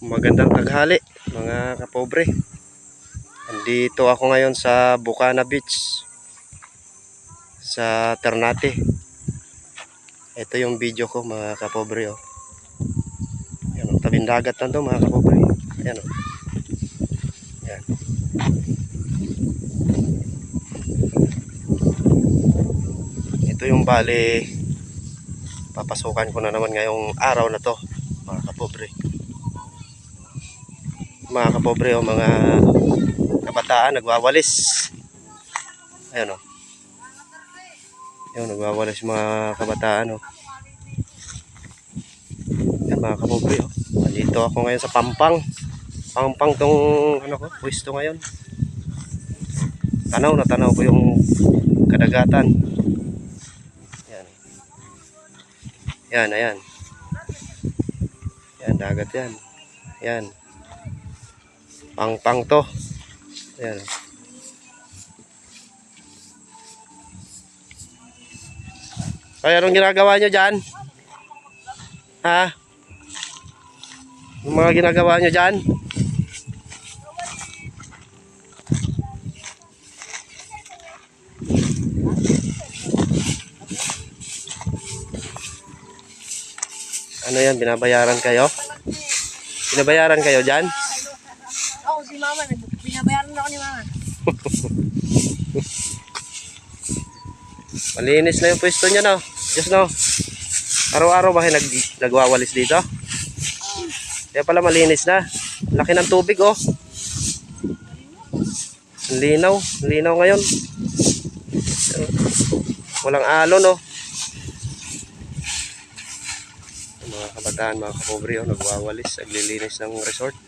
Magandang taghali mga kapobre. Andito ako ngayon sa Bucana Beach sa Ternate. Ito yung video ko mga kapobre oh. Ayan, oh, tabing dagat na to mga kapobre. Ayan oh. Ayan. Ito yung bali papasukan ko na naman ngayong araw na to mga kapobre. Mga kapobre o mga kabataan nagwawalis. Ayan o. Ayan, nagwawalis mga kabataan o. Ayan mga kapobre o. Nandito ako ngayon sa Pampang. Pampang tong ano ko, pwesto ngayon. Tanaw na tanaw ko yung kadagatan. Ayan. Ayan, ayan. Ayan, dagat yan. Ayan. Pangpang to. Ayan. Kaya anong ginagawa nyo dyan? Ha? Yung mga ginagawa nyo dyan? Ano yan? Binabayaran kayo? Binabayaran kayo dyan? Oo, si mama. Binabayaran na ako ni mama. Malinis na yung pwesto niya no? Diyos no? Araw-araw ba kayo nagwawalis dito? Kaya pala malinis na. Laki ng tubig oh. Linaw. Linaw ngayon. Walang alon oh. Mga kabataan, mga kapobre oh, nagwawalis, naglilinis ng resort.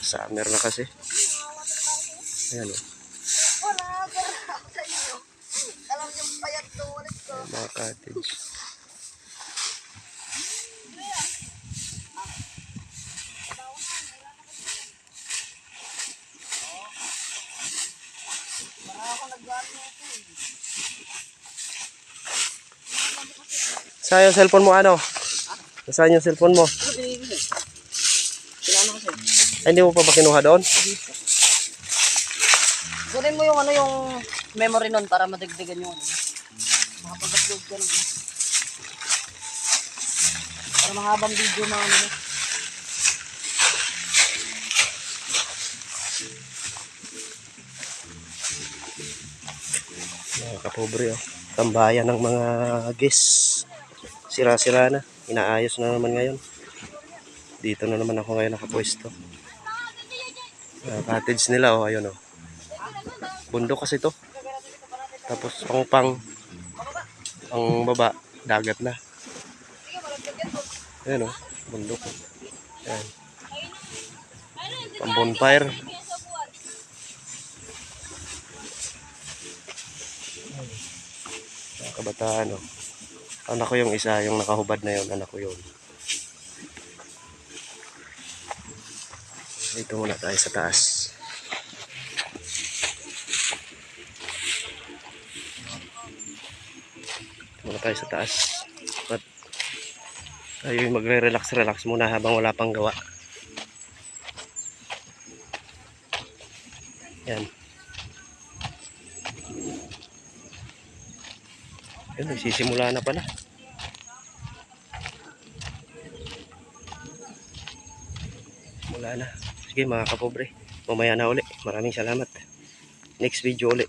Summer na kasi. Ayan oh. Alam niyo, payat to ulit ko. Mga cottage. Saan yung cellphone mo ano? Saan yung cellphone mo? Ay, hindi mo pa ba kinuha doon? Kunin mo yung ano, yung memory nun para madagdagan yung ano. Makapag-upload ka nun. Para mahabang video mga ano. Mga kapobre oh. Tambayan ng mga guests. Sira-sira na. Inaayos na naman ngayon. Dito na naman ako ngayon nakapwesto. Cottage nila oh. Ayun oh. Bundok kasi to. Tapos pang ang baba dagat na. Ayan oh. Bundok. Ayan. Pang bonfire. Kabataan oh. Anak ko yung isa, yung nakahubad na yun, anak ko yun. Dito muna tayo sa taas. Dito muna tayo sa taas. At tayo yung magre-relax muna habang wala pang gawa. Yan. Yan, nagsisimula na pala. Wala na. Sige mga kapobre, mamaya na uli. Maraming salamat. Next video uli.